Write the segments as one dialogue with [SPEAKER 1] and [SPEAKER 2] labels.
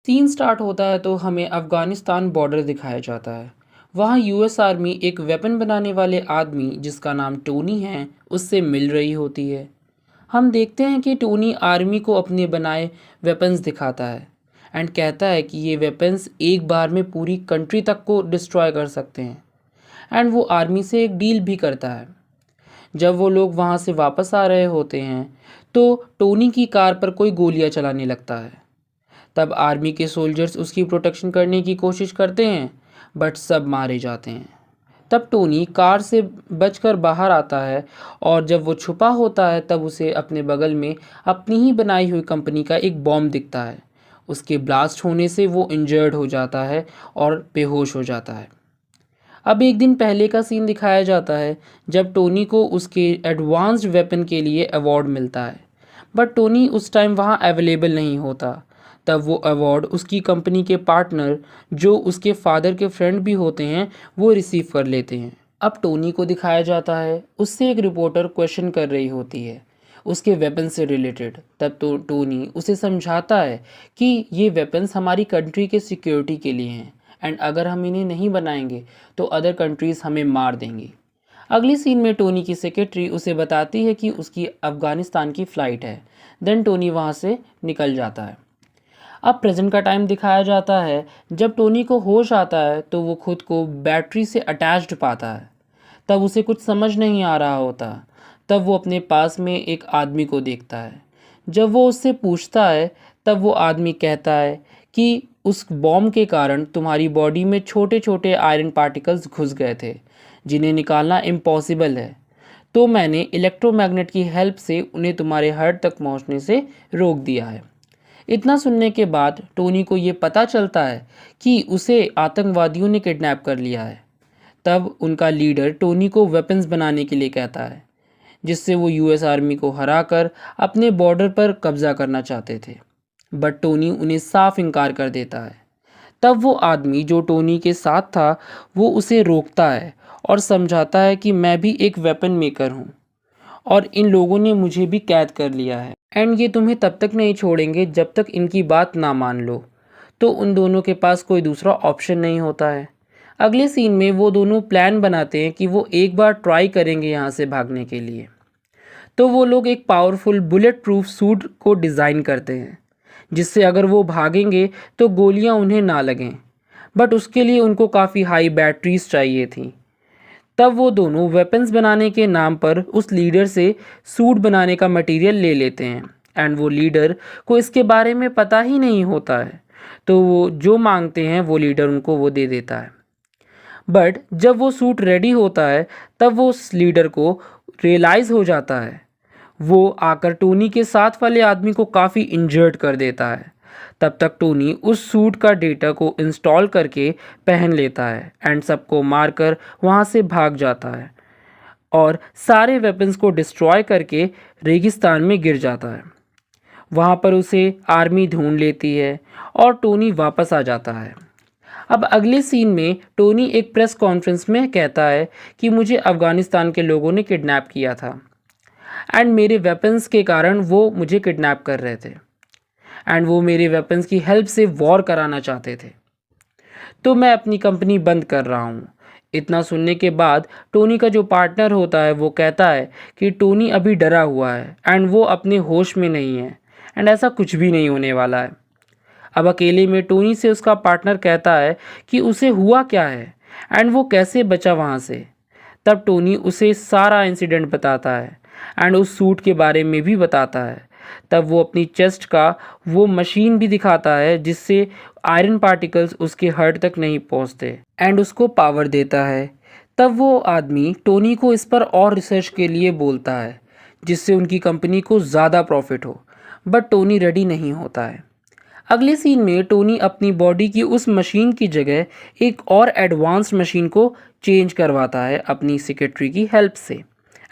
[SPEAKER 1] Scene start होता है तो हमें अफ़गानिस्तान बॉर्डर दिखाया जाता है। वहाँ यूएस आर्मी एक वेपन बनाने वाले आदमी जिसका नाम टोनी है उससे मिल रही होती है। हम देखते हैं कि टोनी आर्मी को अपने बनाए वेपन्स दिखाता है एंड कहता है कि ये वेपन्स एक बार में पूरी कंट्री तक को डिस्ट्रॉय कर सकते हैं। एंड वो आर्मी से एक डील भी करता है। जब वो लोग वहाँ से वापस आ रहे होते हैं तो टोनी की कार पर कोई गोलियाँ चलाने लगता है। तब आर्मी के सोल्जर्स उसकी प्रोटेक्शन करने की कोशिश करते हैं बट सब मारे जाते हैं। तब टोनी कार से बचकर बाहर आता है और जब वो छुपा होता है तब उसे अपने बगल में अपनी ही बनाई हुई कंपनी का एक बॉम्ब दिखता है। उसके ब्लास्ट होने से वो इंजर्ड हो जाता है और बेहोश हो जाता है। अब एक दिन पहले का सीन दिखाया जाता है जब टोनी को उसके एडवांस्ड वेपन के लिए अवार्ड मिलता है बट टोनी उस टाइम वहाँ अवेलेबल नहीं होता। तब वो अवार्ड उसकी कंपनी के पार्टनर जो उसके फादर के फ्रेंड भी होते हैं वो रिसीव कर लेते हैं। अब टोनी को दिखाया जाता है उससे एक रिपोर्टर क्वेश्चन कर रही होती है उसके वेपन से रिलेटेड। तब तो टोनी उसे समझाता है कि ये वेपन्स हमारी कंट्री के सिक्योरिटी के लिए हैं एंड अगर हम इन्हें नहीं बनाएंगे तो अदर कंट्रीज़ हमें मार देंगी। अगली सीन में टोनी की सेक्रेटरी उसे बताती है कि उसकी अफ़गानिस्तान की फ़्लाइट है। देन टोनी वहाँ से निकल जाता है। अब प्रेजेंट का टाइम दिखाया जाता है। जब टोनी को होश आता है तो वो खुद को बैटरी से अटैच्ड पाता है। तब उसे कुछ समझ नहीं आ रहा होता। तब वो अपने पास में एक आदमी को देखता है। जब वो उससे पूछता है तब वो आदमी कहता है कि उस बॉम्ब के कारण तुम्हारी बॉडी में छोटे छोटे आयरन पार्टिकल्स घुस गए थे जिन्हें निकालना इम्पॉसिबल है। तो मैंने इलेक्ट्रोमैग्नेट की हेल्प से उन्हें तुम्हारे हार्ट तक पहुंचने से रोक दिया है। इतना सुनने के बाद टोनी को ये पता चलता है कि उसे आतंकवादियों ने किडनैप कर लिया है। तब उनका लीडर टोनी को वेपन्स बनाने के लिए कहता है जिससे वो यूएस आर्मी को हराकर अपने बॉर्डर पर कब्जा करना चाहते थे बट टोनी उन्हें साफ इनकार कर देता है। तब वो आदमी जो टोनी के साथ था वो उसे रोकता है और समझाता है कि मैं भी एक वेपन मेकर हूँ और इन लोगों ने मुझे भी कैद कर लिया है एंड ये तुम्हें तब तक नहीं छोड़ेंगे जब तक इनकी बात ना मान लो। तो उन दोनों के पास कोई दूसरा ऑप्शन नहीं होता है। अगले सीन में वो दोनों प्लान बनाते हैं कि वो एक बार ट्राई करेंगे यहाँ से भागने के लिए। तो वो लोग एक पावरफुल बुलेट प्रूफ सूट को डिज़ाइन करते हैं जिससे अगर वो भागेंगे तो गोलियां उन्हें ना लगें। बट उसके लिए उनको काफ़ी हाई बैटरीज चाहिए थी। तब वो दोनों वेपन्स बनाने के नाम पर उस लीडर से सूट बनाने का मटेरियल ले लेते हैं एंड वो लीडर को इसके बारे में पता ही नहीं होता है। तो वो जो मांगते हैं वो लीडर उनको वो दे देता है। बट जब वो सूट रेडी होता है तब वो उस लीडर को रियलाइज़ हो जाता है। वो आकर टोनी के साथ वाले आदमी को काफ़ी इंजर्ड कर देता है। तब तक टोनी उस सूट का डेटा को इंस्टॉल करके पहन लेता है एंड सबको मारकर वहाँ से भाग जाता है और सारे वेपन्स को डिस्ट्रॉय करके रेगिस्तान में गिर जाता है। वहाँ पर उसे आर्मी ढूंढ लेती है और टोनी वापस आ जाता है। अब अगले सीन में टोनी एक प्रेस कॉन्फ्रेंस में कहता है कि मुझे अफ़गानिस्तान के लोगों ने किडनैप किया था एंड मेरे वेपन्स के कारण वो मुझे किडनैप कर रहे थे एंड वो मेरे वेपन्स की हेल्प से वॉर कराना चाहते थे। तो मैं अपनी कंपनी बंद कर रहा हूँ। इतना सुनने के बाद टोनी का जो पार्टनर होता है वो कहता है कि टोनी अभी डरा हुआ है एंड वो अपने होश में नहीं है एंड ऐसा कुछ भी नहीं होने वाला है। अब अकेले में टोनी से उसका पार्टनर कहता है कि उसे हुआ क्या है एंड वो कैसे बचा वहाँ से। तब टोनी उसे सारा इंसिडेंट बताता है एंड उस सूट के बारे में भी बताता है। तब वो अपनी चेस्ट का वो मशीन भी दिखाता है जिससे आयरन पार्टिकल्स उसके हार्ट तक नहीं पहुंचते एंड उसको पावर देता है। तब वो आदमी टोनी को इस पर और रिसर्च के लिए बोलता है जिससे उनकी कंपनी को ज़्यादा प्रॉफिट हो बट टोनी रेडी नहीं होता है। अगले सीन में टोनी अपनी बॉडी की उस मशीन की जगह एक और एडवांस्ड मशीन को चेंज करवाता है अपनी सेक्रेटरी की हेल्प से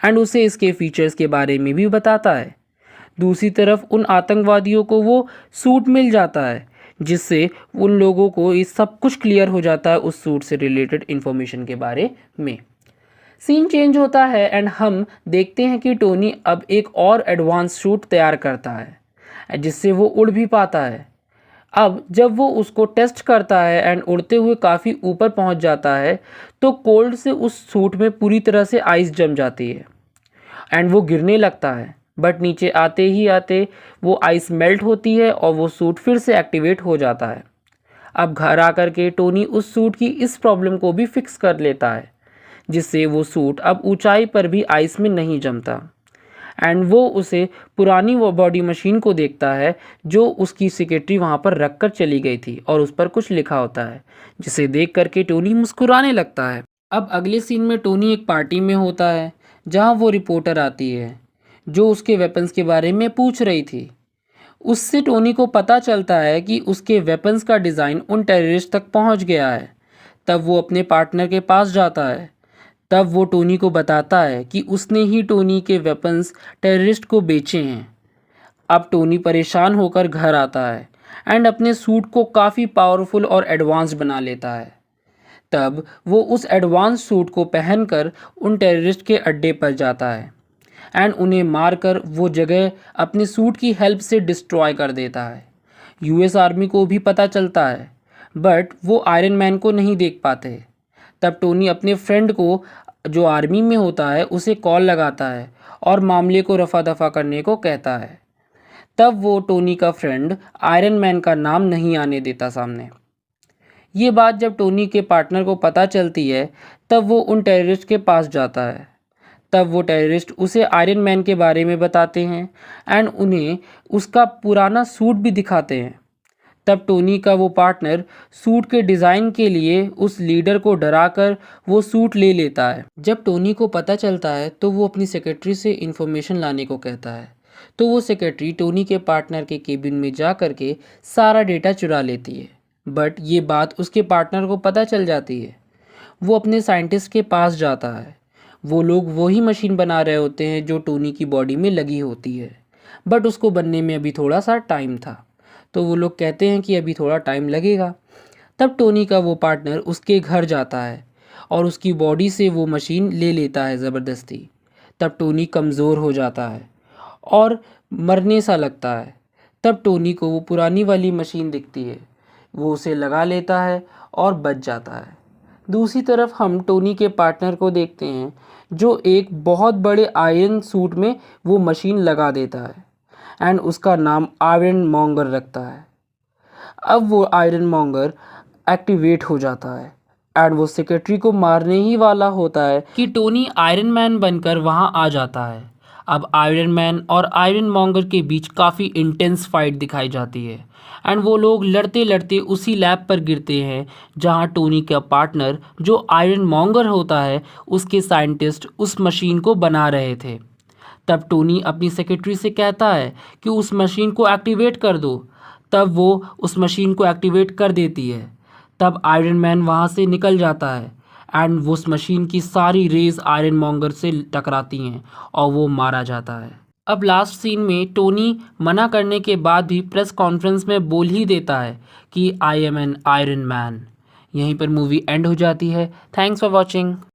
[SPEAKER 1] एंड उसे इसके फीचर्स के बारे में भी बताता है। दूसरी तरफ उन आतंकवादियों को वो सूट मिल जाता है जिससे उन लोगों को ये सब कुछ क्लियर हो जाता है उस सूट से रिलेटेड इन्फॉर्मेशन के बारे में। सीन चेंज होता है एंड हम देखते हैं कि टोनी अब एक और एडवांस सूट तैयार करता है जिससे वो उड़ भी पाता है। अब जब वो उसको टेस्ट करता है एंड उड़ते हुए काफ़ी ऊपर पहुंच जाता है, तो कोल्ड से उस सूट में पूरी तरह से आइस जम जाती है एंड वो गिरने लगता है। बट नीचे आते ही आते वो आइस मेल्ट होती है और वो सूट फिर से एक्टिवेट हो जाता है। अब घर आकर के टोनी उस सूट की इस प्रॉब्लम को भी फिक्स कर लेता है, जिससे वो सूट अब ऊंचाई पर भी आइस में नहीं जमता एंड वो उसे पुरानी वो बॉडी मशीन को देखता है जो उसकी सेक्रेटरी वहाँ पर रख कर चली गई थी और उस पर कुछ लिखा होता है, जिसे देख करके टोनी मुस्कुराने लगता है। अब अगले सीन में टोनी एक पार्टी में होता है जहाँ वो रिपोर्टर आती है जो उसके वेपन्स के बारे में पूछ रही थी। उससे टोनी को पता चलता है कि उसके वेपन्स का डिज़ाइन उन टेररिस्ट तक पहुंच गया है। तब वो अपने पार्टनर के पास जाता है। तब वो टोनी को बताता है कि उसने ही टोनी के वेपन्स टेररिस्ट को बेचे हैं। अब टोनी परेशान होकर घर आता है एंड अपने सूट को काफ़ी पावरफुल और एडवांस बना लेता है। तब वो उस एडवांस सूट को पहनकर उन टेररिस्ट के अड्डे पर जाता है एंड उन्हें मारकर वो जगह अपने सूट की हेल्प से डिस्ट्रॉय कर देता है। यूएस आर्मी को भी पता चलता है, बट वो आयरन मैन को नहीं देख पाते। तब टोनी अपने फ्रेंड को जो आर्मी में होता है उसे कॉल लगाता है और मामले को रफा दफा करने को कहता है। तब वो टोनी का फ्रेंड आयरन मैन का नाम नहीं आने देता सामने। ये बात जब टोनी के पार्टनर को पता चलती है, तब वो उन टेररिस्ट के पास जाता है। तब वो टेररिस्ट उसे आयरन मैन के बारे में बताते हैं एंड उन्हें उसका पुराना सूट भी दिखाते हैं। तब टोनी का वो पार्टनर सूट के डिज़ाइन के लिए उस लीडर को डराकर वो सूट ले लेता है। जब टोनी को पता चलता है तो वो अपनी सेक्रेटरी से इन्फॉर्मेशन लाने को कहता है। तो वो सेक्रेटरी टोनी के पार्टनर के केबिन में जा कर के सारा डेटा चुरा लेती है। बट ये बात उसके पार्टनर को पता चल जाती है। वो अपने साइंटिस्ट के पास जाता है। वो लोग वही मशीन बना रहे होते हैं जो टोनी की बॉडी में लगी होती है, बट उसको बनने में अभी थोड़ा सा टाइम था। तो वो लोग कहते हैं कि अभी थोड़ा टाइम लगेगा। तब टोनी का वो पार्टनर उसके घर जाता है और उसकी बॉडी से वो मशीन ले लेता है ज़बरदस्ती। तब टोनी कमज़ोर हो जाता है और मरने सा लगता है। तब टोनी को वो पुरानी वाली मशीन दिखती है। वो उसे लगा लेता है और बच जाता है। दूसरी तरफ हम टोनी के पार्टनर को देखते हैं जो एक बहुत बड़े आयरन सूट में वो मशीन लगा देता है एंड उसका नाम आयरन मॉन्गर रखता है। अब वो आयरन मॉन्गर एक्टिवेट हो जाता है एंड वो सेक्रेटरी को मारने ही वाला होता है कि टोनी आयरन मैन बनकर वहाँ आ जाता है। अब आयरन मैन और आयरन मॉन्गर के बीच काफ़ी इंटेंस फाइट दिखाई जाती है एंड वो लोग लड़ते लड़ते उसी लैब पर गिरते हैं जहाँ टोनी का पार्टनर जो आयरन मॉन्गर होता है उसके साइंटिस्ट उस मशीन को बना रहे थे। तब टोनी अपनी सेक्रेटरी से कहता है कि उस मशीन को एक्टिवेट कर दो। तब वो उस मशीन को एक्टिवेट कर देती है। तब आयरन मैन वहाँ से निकल जाता है एंड वो उस मशीन की सारी रेज आयरन मॉन्गर से टकराती हैं और वो मारा जाता है। अब लास्ट सीन में टोनी मना करने के बाद भी प्रेस कॉन्फ्रेंस में बोल ही देता है कि I am an iron man. यहीं पर मूवी एंड हो जाती है। Thanks for watching.